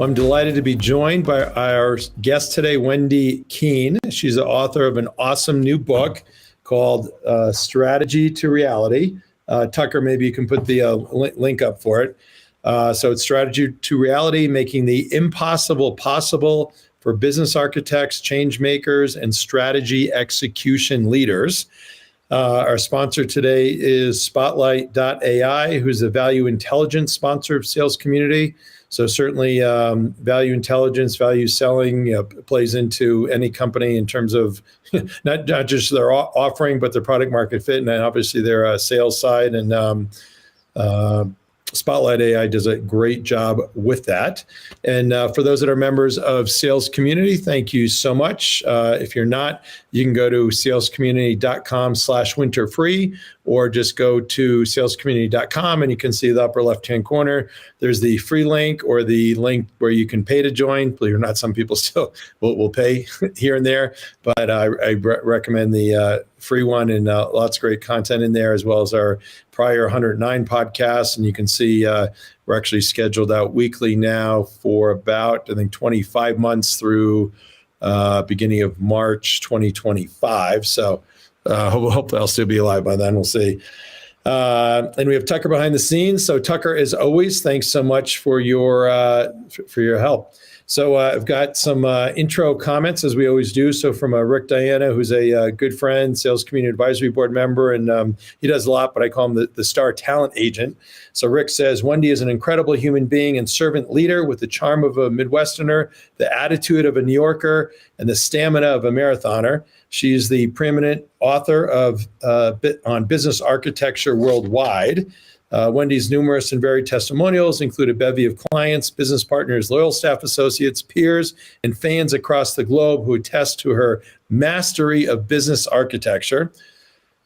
Well, I'm delighted to be joined by our guest today, Whynde Kuehn. She's the author of an awesome new book called Strategy to Reality. Tucker, maybe you can put the link up for it. So it's Strategy to Reality, making the impossible possible for business architects, change makers, and strategy execution leaders. Our sponsor today is Spotlight.ai, who's a value intelligence sponsor of Sales Community. So certainly value intelligence, value selling plays into any company in terms of not just their offering, but their product market fit, and then obviously their sales side. And Spotlight AI does a great job with that. And for those that are members of Sales Community, thank you so much. If you're not, you can go to salescommunity.com/winterfree, or just go to salescommunity.com and you can see the upper left-hand corner. There's the free link or the link where you can pay to join. Believe it or not, some people still will pay here and there, but I recommend the free one, and lots of great content in there, as well as our prior 109 podcasts. And you can see we're actually scheduled out weekly now for about, I think, 25 months through beginning of March 2025. So hopefully I'll still be alive by then. We'll see. And we have Tucker behind the scenes. So Tucker, as always, thanks so much for your help. So I've got some intro comments, as we always do. So from Rick Diana, who's a good friend, Sales Community Advisory Board member, and he does a lot, but I call him the star talent agent. So Rick says, Whynde is an incredible human being and servant leader with the charm of a Midwesterner, the attitude of a New Yorker, and the stamina of a marathoner. She's the preeminent author of on business architecture worldwide. Whynde's numerous and varied testimonials include a bevy of clients, business partners, loyal staff associates, peers, and fans across the globe who attest to her mastery of business architecture.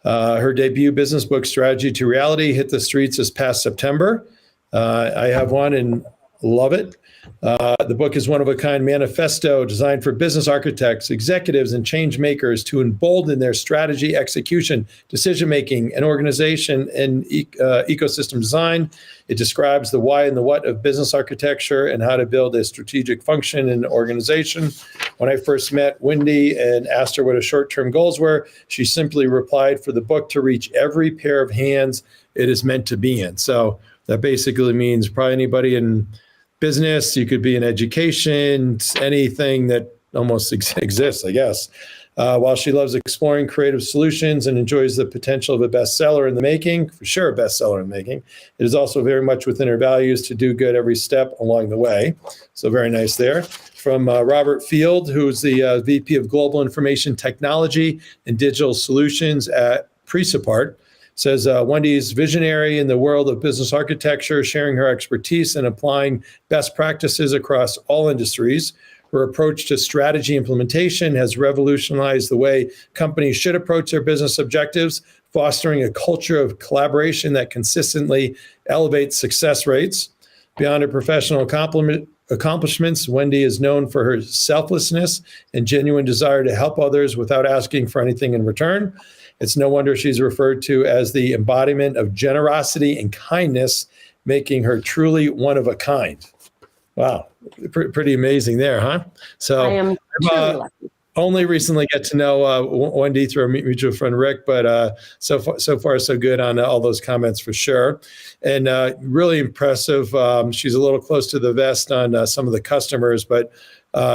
Her debut business book, Strategy to Reality, hit the streets this past September. I have one and love it. The book is one-of-a-kind manifesto designed for business architects, executives, and change makers to embolden their strategy, execution, decision-making, and organization and ecosystem design. It describes the why and the what of business architecture and how to build a strategic function in an organization. When I first met Whynde and asked her what her short-term goals were, she simply replied, for the book to reach every pair of hands it is meant to be in. So that basically means probably anybody in business, you could be in education, anything that almost exists, I guess. While she loves exploring creative solutions and enjoys the potential of a bestseller in the making, for sure a bestseller in the making, it is also very much within her values to do good every step along the way. So very nice there. From Robert Field, who's the VP of Global Information Technology and Digital Solutions at Presupart, says Whynde is visionary in the world of business architecture, sharing her expertise and applying best practices across all industries. Her approach to strategy implementation has revolutionized the way companies should approach their business objectives, fostering a culture of collaboration that consistently elevates success rates. Beyond her professional accomplishments, Whynde is known for her selflessness and genuine desire to help others without asking for anything in return. It's no wonder she's referred to as the embodiment of generosity and kindness, making her truly one of a kind. Wow, pretty amazing there, huh? So I am truly lucky. Only recently get to know Whynde through our mutual friend Rick, but so far so good on all those comments for sure, and really impressive. She's a little close to the vest on some of the customers, but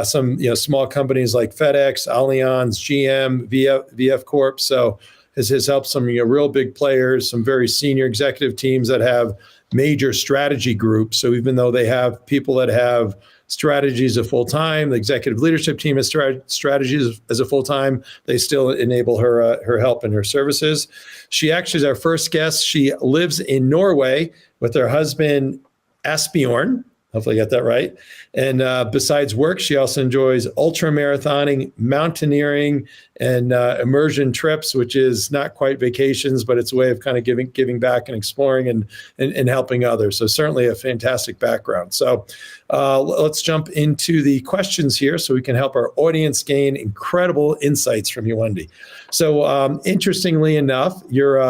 some small companies like FedEx, Allianz, GM, VF Corp. So has helped some real big players, some very senior executive teams that have major strategy groups. So even though they have people that have strategies as a full-time, the executive leadership team has strategies as a full-time, they still enable her help and her services. She actually is our first guest. She lives in Norway with her husband, Asbjorn. Hopefully I got that right. And besides work, she also enjoys ultra marathoning, mountaineering, and immersion trips, which is not quite vacations, but it's a way of kind of giving back and exploring and helping others. So certainly a fantastic background. So let's jump into the questions here so we can help our audience gain incredible insights from you, Whynde. So interestingly enough, you're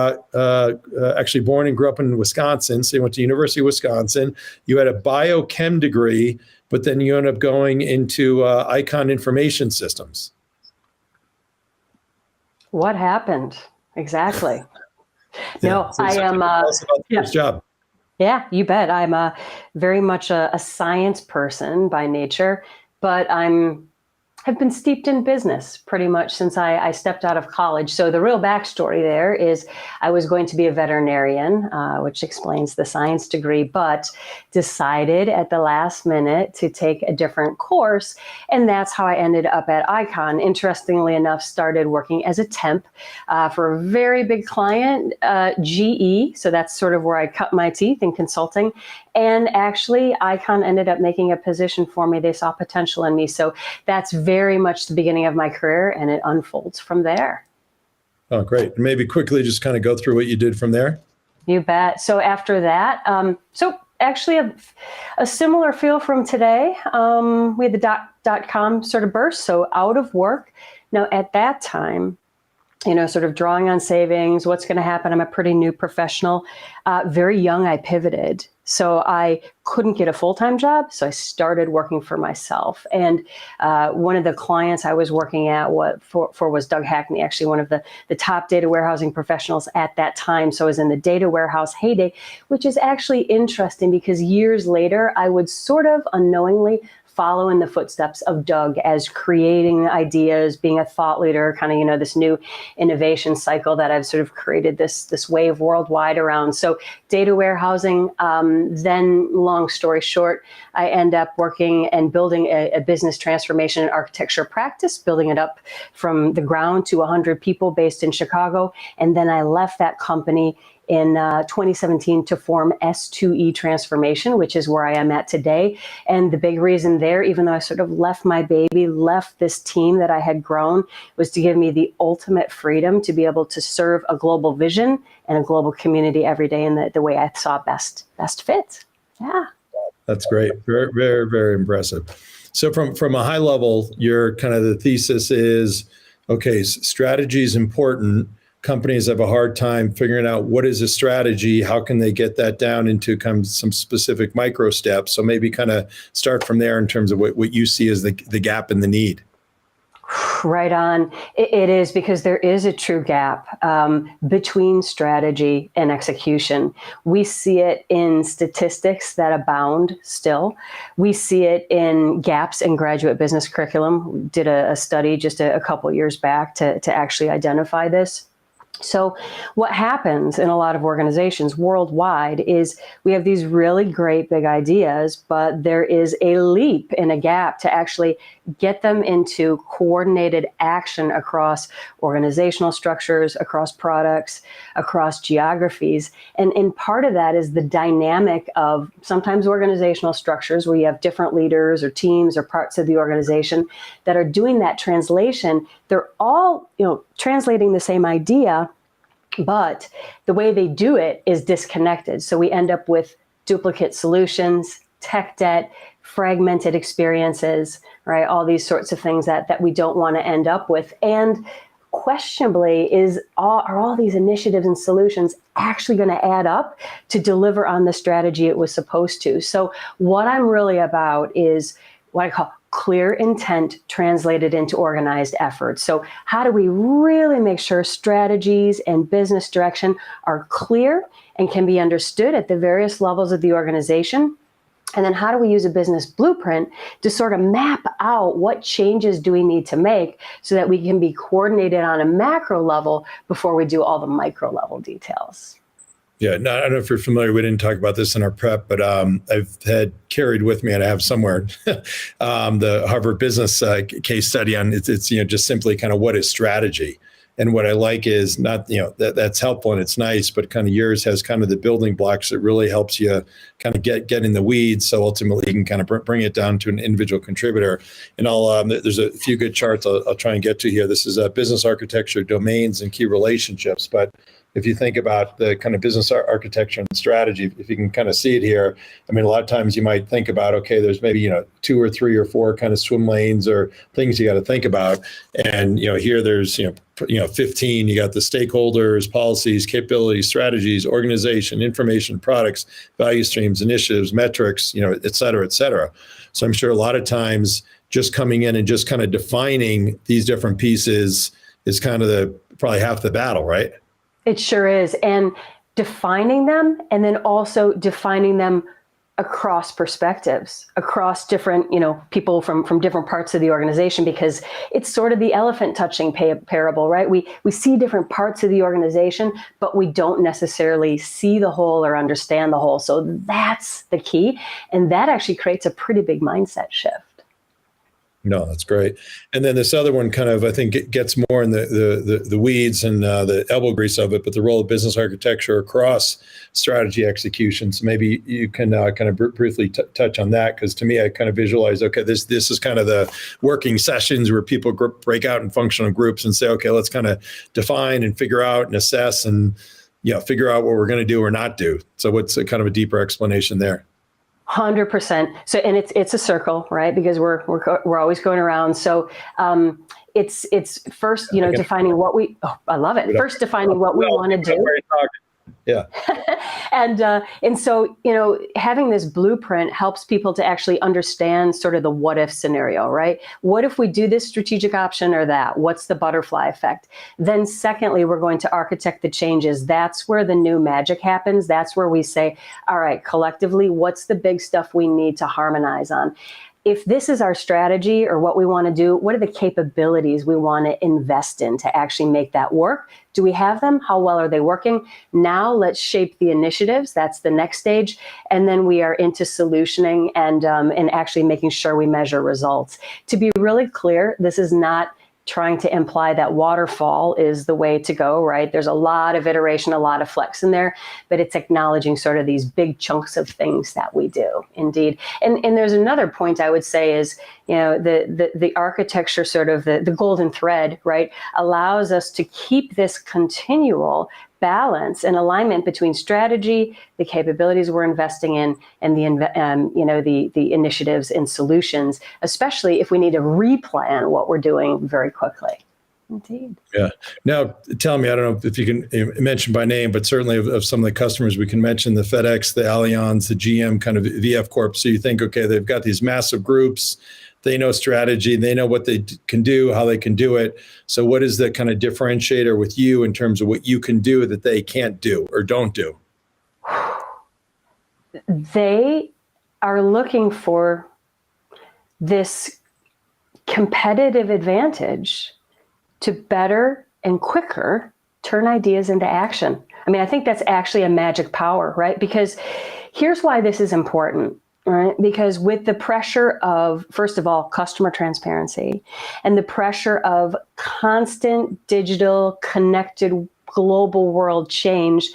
actually born and grew up in Wisconsin. So you went to University of Wisconsin. You had a biochem degree, but then you ended up going into Icon Information Systems. What happened? Exactly. No, so I am. Tell us about the first job. Yeah, you bet. I'm very much a science person by nature, but have been steeped in business pretty much since I stepped out of college. So the real backstory there is I was going to be a veterinarian, which explains the science degree, but decided at the last minute to take a different course. And that's how I ended up at Icon. Interestingly enough, started working as a temp for a very big client, GE. So that's sort of where I cut my teeth in consulting. And actually, Icon ended up making a position for me. They saw potential in me. So that's very much the beginning of my career, and it unfolds from there. Oh, great. Maybe quickly just kind of go through what you did from there. You bet. So after that, actually a similar feel from today. We had the .com sort of burst, so out of work. Now, at that time, sort of drawing on savings, what's going to happen? I'm a pretty new professional. Very young, I pivoted. So I couldn't get a full-time job. So I started working for myself. And one of the clients I was working at for was Doug Hackney, actually one of the top data warehousing professionals at that time. So I was in the data warehouse heyday, which is actually interesting because years later, I would sort of unknowingly follow in the footsteps of Doug as creating ideas, being a thought leader, kind of, this new innovation cycle that I've sort of created this wave worldwide around. So data warehousing, then long story short, I end up working and building a business transformation and architecture practice, building it up from the ground to 100 people based in Chicago. And then I left that company in 2017 to form S2E Transformation, which is where I am at today. And the big reason there, even though I sort of left my baby, left this team that I had grown, was to give me the ultimate freedom to be able to serve a global vision and a global community every day in the way I saw best fit. Yeah. That's great. Very, very, very impressive. So from a high level, your kind of the thesis is, okay, strategy is important. Companies have a hard time figuring out what is a strategy, how can they get that down into some specific micro steps. So maybe kind of start from there in terms of what you see as the gap and the need. Right on. It is, because there is a true gap between strategy and execution. We see it in statistics that abound still. We see it in gaps in graduate business curriculum. We did a study just a couple years back to actually identify this. So what happens in a lot of organizations worldwide is we have these really great big ideas, but there is a leap and a gap to actually get them into coordinated action across organizational structures, across products, across geographies. And part of that is the dynamic of sometimes organizational structures where you have different leaders or teams or parts of the organization that are doing that translation. They're all, translating the same idea, but the way they do it is disconnected. So we end up with duplicate solutions, tech debt, fragmented experiences, right? All these sorts of things that we don't want to end up with. And questionably, are all these initiatives and solutions actually going to add up to deliver on the strategy it was supposed to? So what I'm really about is what I call clear intent translated into organized effort. So how do we really make sure strategies and business direction are clear and can be understood at the various levels of the organization? And then how do we use a business blueprint to sort of map out what changes do we need to make so that we can be coordinated on a macro level before we do all the micro level details? Yeah, no, I don't know if you're familiar. We didn't talk about this in our prep, but I've had carried with me, and I have somewhere, the Harvard Business case study on it's just simply kind of what is strategy. And what I like is not, that's helpful and it's nice, but kind of yours has kind of the building blocks that really helps you kind of get in the weeds. So ultimately you can kind of bring it down to an individual contributor. And there's a few good charts I'll try and get to here. This is business architecture, domains, and key relationships. But if you think about the kind of business architecture and strategy, if you can kind of see it here, I mean, a lot of times you might think about, okay, there's maybe, 2 or 3 or 4 kind of swim lanes or things you got to think about. And, here there's, 15, you got the stakeholders, policies, capabilities, strategies, organization, information, products, value streams, initiatives, metrics, et cetera, et cetera. So I'm sure a lot of times just coming in and just kind of defining these different pieces is kind of probably half the battle, right? It sure is. And defining them, and then also defining them across perspectives, across different, people from different parts of the organization, because it's sort of the elephant touching parable, right? We see different parts of the organization, but we don't necessarily see the whole or understand the whole. So that's the key. And that actually creates a pretty big mindset shift. No, that's great. And then this other one kind of, I think, it gets more in the weeds and the elbow grease of it, but the role of business architecture across strategy execution. So maybe you can kind of briefly touch on that, because to me, I kind of visualize, okay, this is kind of the working sessions where people break out in functional groups and say, okay, let's kind of define and figure out and assess and figure out what we're going to do or not do. So what's a kind of a deeper explanation there? 100%. So, and it's a circle, right? Because we're always going around. So, it's first, defining what I love it. First, defining what we want to do. Yeah. And so, having this blueprint helps people to actually understand sort of the what if scenario, right? What if we do this strategic option or that? What's the butterfly effect? Then secondly, we're going to architect the changes. That's where the new magic happens. That's where we say, all right, collectively, what's the big stuff we need to harmonize on? If this is our strategy or what we want to do, what are the capabilities we want to invest in to actually make that work? Do we have them? How well are they working? Now let's shape the initiatives. That's the next stage. And then we are into solutioning and actually making sure we measure results. To be really clear, this is not trying to imply that waterfall is the way to go, right? There's a lot of iteration, a lot of flex in there, but it's acknowledging sort of these big chunks of things that we do, indeed. And there's another point I would say is, the architecture, sort of the golden thread, right, allows us to keep this continual balance and alignment between strategy, the capabilities we're investing in, and the initiatives and solutions, especially if we need to replan what we're doing very quickly. Indeed. Yeah. Now, tell me, I don't know if you can mention by name, but certainly of some of the customers, we can mention the FedEx, the Allianz, the GM, kind of VF Corp. So you think, okay, they've got these massive groups. They know strategy, they know what they can do, how they can do it. So what is the kind of differentiator with you in terms of what you can do that they can't do or don't do? They are looking for this competitive advantage to better and quicker turn ideas into action. I mean, I think that's actually a magic power, right? Because here's why this is important. Right? Because with the pressure of, first of all, customer transparency and the pressure of constant digital connected global world change,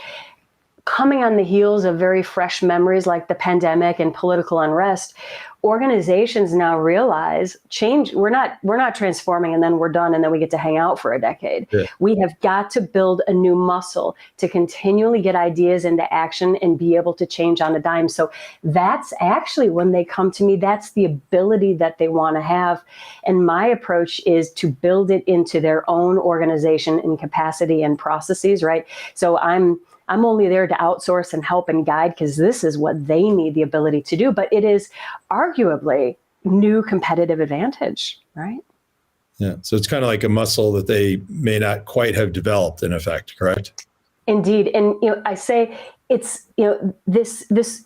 coming on the heels of very fresh memories like the pandemic and political unrest, organizations now realize change. We're not transforming and then we're done and then we get to hang out for a decade. Yeah. We have got to build a new muscle to continually get ideas into action and be able to change on a dime. So that's actually, when they come to me, that's the ability that they want to have. And my approach is to build it into their own organization and capacity and processes, right? So I'm only there to outsource and help and guide because this is what they need the ability to do. But it is arguably new competitive advantage, right? Yeah. So it's kind of like a muscle that they may not quite have developed, in effect, correct? Indeed. And I say it's this.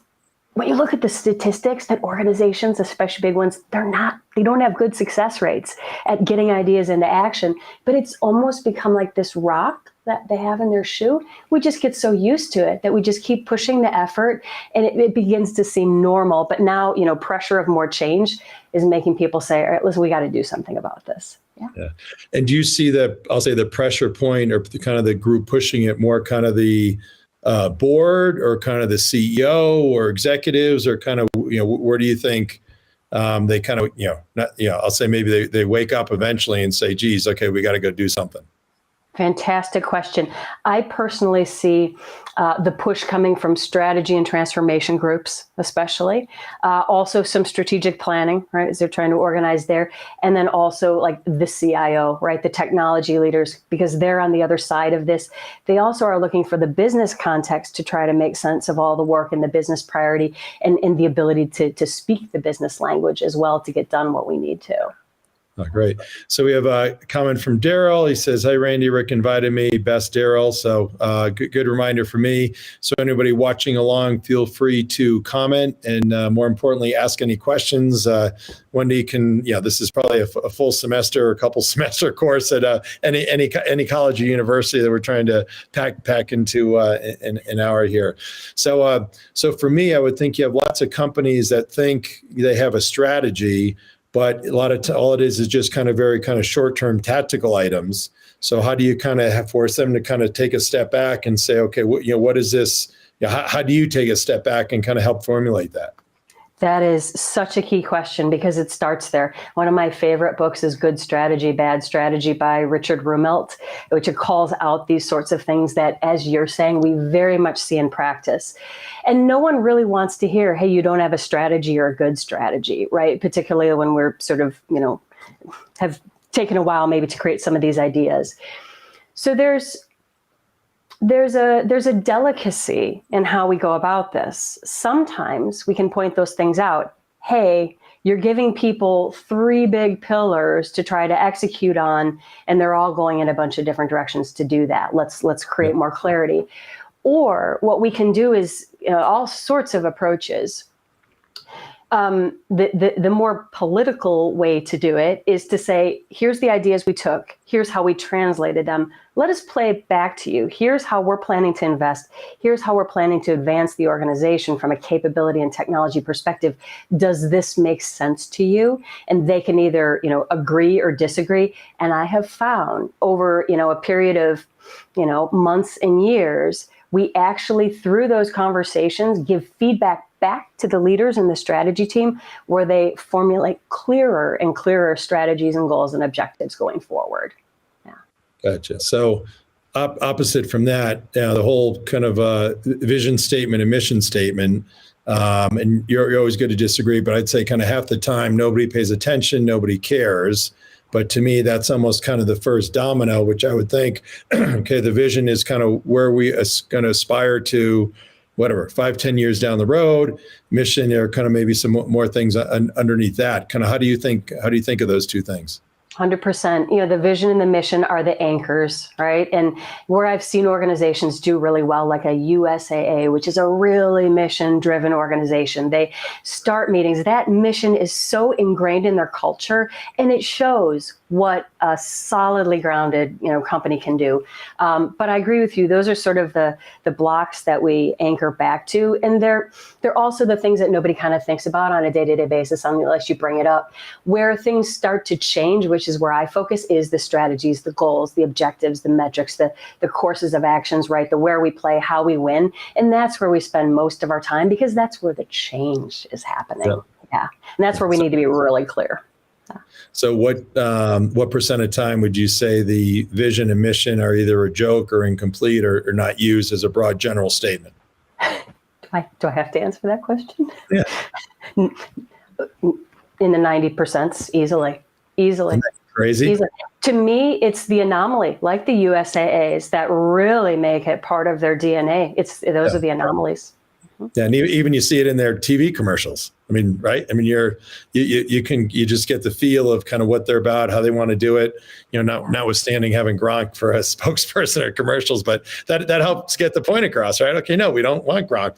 When you look at the statistics that organizations, especially big ones, they don't have good success rates at getting ideas into action. But it's almost become like this rock that they have in their shoe. We just get so used to it that we just keep pushing the effort and it begins to seem normal. But now, pressure of more change is making people say, all right, listen, we got to do something about this. Yeah. And do you see I'll say the pressure point or the kind of the group pushing it more kind of the board or kind of the CEO or executives or kind of, where do you think they kind of, I'll say maybe they wake up eventually and say, geez, okay, we got to go do something. Fantastic question. I personally see the push coming from strategy and transformation groups, especially. Also some strategic planning, right, as they're trying to organize there. And then also like the CIO, right, the technology leaders, because they're on the other side of this. They also are looking for the business context to try to make sense of all the work and the business priority and the ability to speak the business language as well to get done what we need to. Oh, great. So we have a comment from Daryl. He says, hi, Randy, Rick invited me. Best Daryl. So good reminder for me. So anybody watching along, feel free to comment and more importantly, ask any questions. Whynde can, this is probably a full semester or a couple semester course at any college or university that we're trying to pack into an hour here. So for me, I would think you have lots of companies that think they have a strategy, but a lot of all it is just kind of very kind of short-term tactical items. So how do you kind of force them to kind of take a step back and say, okay, what is this? How do you take a step back and kind of help formulate that? That is such a key question because it starts there. One of my favorite books is Good Strategy, Bad Strategy by Richard Rumelt, which calls out these sorts of things that, as you're saying, we very much see in practice. And no one really wants to hear, hey, you don't have a strategy or a good strategy, right? Particularly when we're sort of, have taken a while maybe to create some of these ideas. So there's a delicacy in how we go about this. Sometimes we can point those things out. Hey, you're giving people 3 big pillars to try to execute on, and they're all going in a bunch of different directions to do that. Let's create more clarity. Or what we can do is all sorts of approaches. The more political way to do it is to say, here's the ideas we took, here's how we translated them. Let us play it back to you. Here's how we're planning to invest. Here's how we're planning to advance the organization from a capability and technology perspective. Does this make sense to you? And they can either, agree or disagree. And I have found over, a period of, months and years, we actually, through those conversations, give feedback back to the leaders and the strategy team where they formulate clearer and clearer strategies and goals and objectives going forward. Yeah. Gotcha. So opposite from that, the whole kind of vision statement and mission statement, and you're always good to disagree, but I'd say kind of half the time, nobody pays attention, nobody cares. But to me, that's almost kind of the first domino, which I would think, okay, the vision is kind of where we going to aspire to, whatever, 5-10 years down the road. Mission, there are kind of maybe some more things underneath that. Kind of how do you think of those two things? 100%. The vision and the mission are the anchors, right? And where I've seen organizations do really well, like a USAA, which is a really mission-driven organization, they start meetings. That mission is so ingrained in their culture, and it shows what a solidly grounded, company can do. But I agree with you; those are sort of the blocks that we anchor back to, and they're also the things that nobody kind of thinks about on a day-to-day basis, unless you bring it up. Where things start to change, which is where I focus, is the strategies, the goals, the objectives, the metrics, the courses of actions, right? The where we play, how we win, and that's where we spend most of our time because that's where the change is happening. Yeah, and that's where we need to be really clear. So what percent of time would you say the vision and mission are either a joke or incomplete or not used as a broad general statement? Do I have to answer that question? Yeah. In the 90%, easily. Crazy. Easily. To me, it's the anomaly, like the USAAs, that really make it part of their DNA. Those are the anomalies. Yeah, and even you see it in their TV commercials. I mean, right? I mean, you just get the feel of kind of what they're about, how they want to do it. Notwithstanding having Gronk for a spokesperson or commercials, but that helps get the point across, right? Okay, no, we don't want Gronk.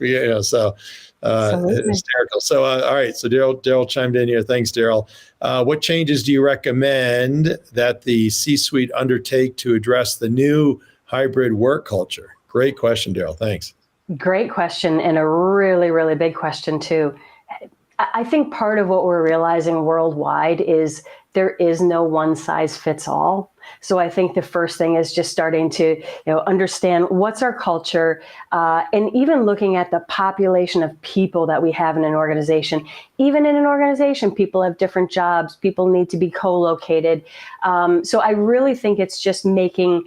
Hysterical. So, all right. So Daryl chimed in here. Thanks, Daryl. What changes do you recommend that the C-suite undertake to address the new hybrid work culture? Great question, Daryl. Thanks. Great question, and a really, really big question too. I think part of what we're realizing worldwide is there is no one size fits all. So I think the first thing is just starting to understand what's our culture, and even looking at the population of people that we have in an organization. Even in an organization, people have different jobs. People need to be co-located. So I really think it's just making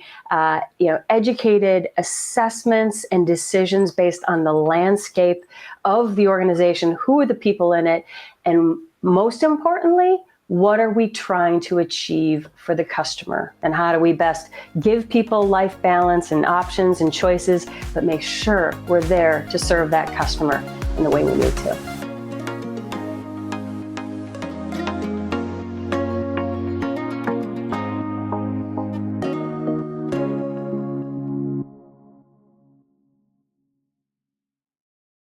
educated assessments and decisions based on the landscape of the organization. Who are the people in it? And most importantly, what are we trying to achieve for the customer? And how do we best give people life balance and options and choices, but make sure we're there to serve that customer in the way we need to?